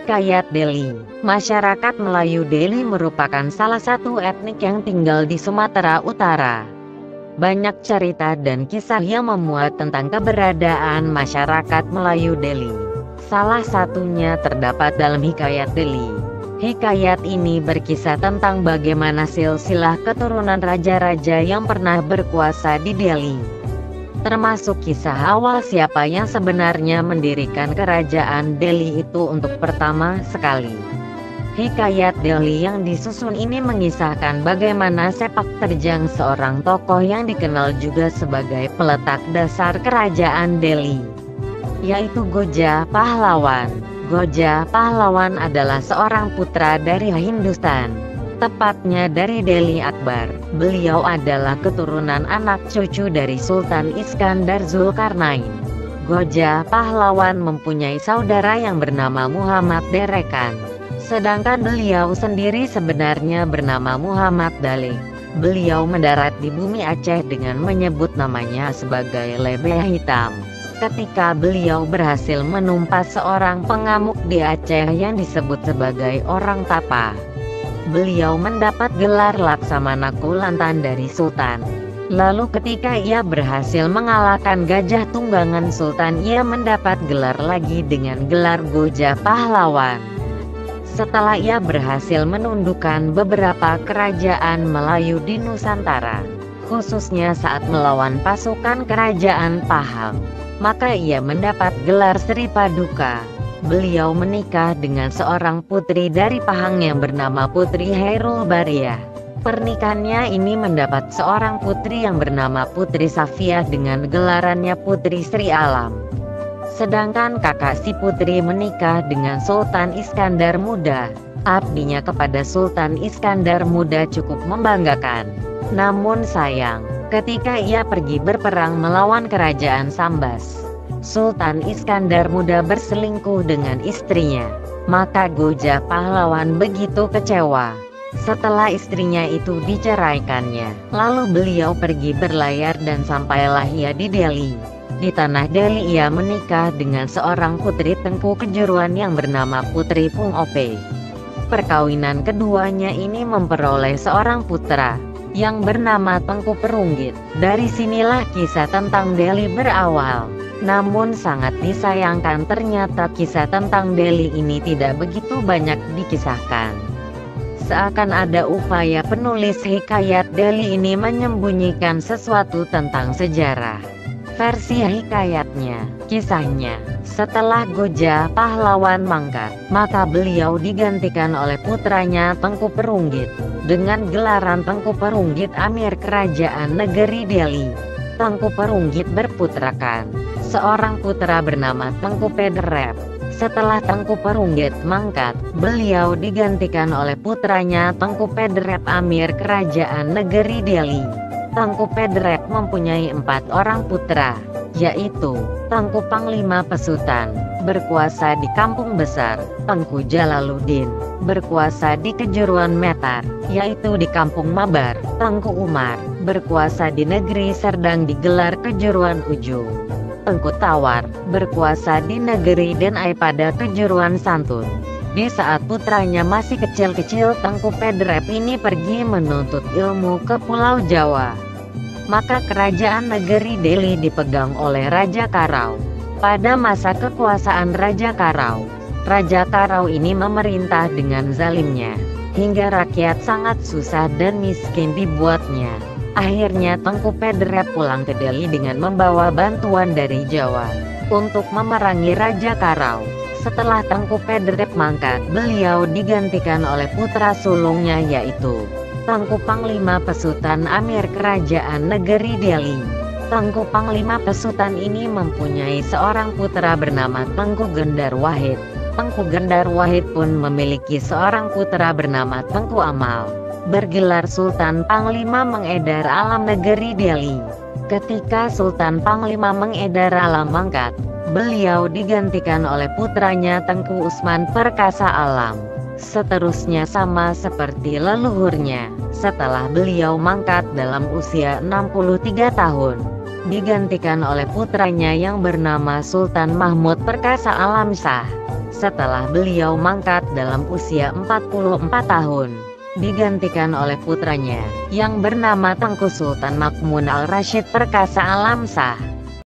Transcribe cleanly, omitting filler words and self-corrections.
Hikayat Delhi. Masyarakat Melayu Delhi merupakan salah satu etnik yang tinggal di Sumatera Utara. Banyak cerita dan kisah yang memuat tentang keberadaan masyarakat Melayu Delhi. Salah satunya terdapat dalam Hikayat Delhi. Hikayat ini berkisah tentang bagaimana silsilah keturunan raja-raja yang pernah berkuasa di Delhi. Termasuk kisah awal siapa yang sebenarnya mendirikan kerajaan Delhi itu untuk pertama sekali. Hikayat Delhi yang disusun ini mengisahkan bagaimana sepak terjang seorang tokoh yang dikenal juga sebagai peletak dasar kerajaan Delhi, yaitu Goja Pahlawan. Goja Pahlawan adalah seorang putra dari Hindustan, tepatnya dari Delhi Akbar. Beliau adalah keturunan anak cucu dari Sultan Iskandar Zulkarnain. Goja Pahlawan mempunyai saudara yang bernama Muhammad Derekan, sedangkan beliau sendiri sebenarnya bernama Muhammad Dalik. Beliau mendarat di bumi Aceh dengan menyebut namanya sebagai Lebah Hitam. Ketika beliau berhasil menumpas seorang pengamuk di Aceh yang disebut sebagai orang Tapa, beliau mendapat gelar Laksamana Kulantan dari Sultan. Lalu ketika ia berhasil mengalahkan Gajah Tunggangan Sultan, ia mendapat gelar lagi dengan gelar Goja Pahlawan. Setelah ia berhasil menundukkan beberapa kerajaan Melayu di Nusantara, khususnya saat melawan pasukan kerajaan Pahang, maka ia mendapat gelar Sri Paduka. Beliau menikah dengan seorang putri dari Pahang yang bernama Putri Hairul Bariah. Pernikahannya ini mendapat seorang putri yang bernama Putri Safiyah dengan gelarannya Putri Sri Alam. Sedangkan kakak si putri menikah dengan Sultan Iskandar Muda. Abdinya kepada Sultan Iskandar Muda cukup membanggakan. Namun sayang, ketika ia pergi berperang melawan kerajaan Sambas, Sultan Iskandar Muda berselingkuh dengan istrinya. Maka Goja Pahlawan begitu kecewa. Setelah istrinya itu diceraikannya, lalu beliau pergi berlayar dan sampailah ia di Delhi. Di tanah Delhi ia menikah dengan seorang putri Tengku Kejuruan yang bernama Putri Pung Ope. Perkawinan keduanya ini memperoleh seorang putra yang bernama Tengku Perunggit. Dari sinilah kisah tentang Delhi berawal. Namun sangat disayangkan ternyata kisah tentang Delhi ini tidak begitu banyak dikisahkan. Seakan ada upaya penulis Hikayat Delhi ini menyembunyikan sesuatu tentang sejarah. Versi hikayatnya, kisahnya, setelah Goja Pahlawan mangkat, maka beliau digantikan oleh putranya Tengku Perunggit dengan gelaran Tengku Perunggit Amir Kerajaan Negeri Delhi. Tengku Perunggit berputrakan seorang putra bernama Tengku Pederep. Setelah Tengku Perunggit mangkat, beliau digantikan oleh putranya Tengku Pederep Amir Kerajaan Negeri Delhi. Tengku Pederep mempunyai 4 orang putra, yaitu Tengku Panglima Pesutan, berkuasa di Kampung Besar; Tengku Jalaluddin, berkuasa di Kejuruan Metar, yaitu di Kampung Mabar; Tengku Umar, berkuasa di Negeri Serdang digelar Kejuruan Ujung; Tengku Tawar, berkuasa di Negeri Denai pada Kejuruan Santun. Di saat putranya masih kecil-kecil, Tengku Pederep ini pergi menuntut ilmu ke Pulau Jawa. Maka kerajaan negeri Delhi dipegang oleh Raja Karau. Pada masa kekuasaan Raja Karau ini memerintah dengan zalimnya, hingga rakyat sangat susah dan miskin dibuatnya. Akhirnya Tengku Pederep pulang ke Delhi dengan membawa bantuan dari Jawa untuk memerangi Raja Karau. Setelah Tengku Pederep mangkat, beliau digantikan oleh putra sulungnya yaitu Tengku Panglima Pesutan Amir Kerajaan Negeri Delhi. Tengku Panglima Pesutan ini mempunyai seorang putra bernama Tengku Gendar Wahid. Tengku Gendar Wahid pun memiliki seorang putra bernama Tengku Amal, bergelar Sultan Panglima Mengedar Alam Negeri Delhi. Ketika Sultan Panglima Mengedar Alam mangkat, beliau digantikan oleh putranya Tengku Usman Perkasa Alam. Seterusnya sama seperti leluhurnya, setelah beliau mangkat dalam usia 63 tahun, digantikan oleh putranya yang bernama Sultan Mahmud Perkasa Alam Shah. setelah beliau mangkat dalam usia 44 tahun, digantikan oleh putranya, yang bernama Tengku Sultan Makmun Al-Rashid Perkasa Alamsah.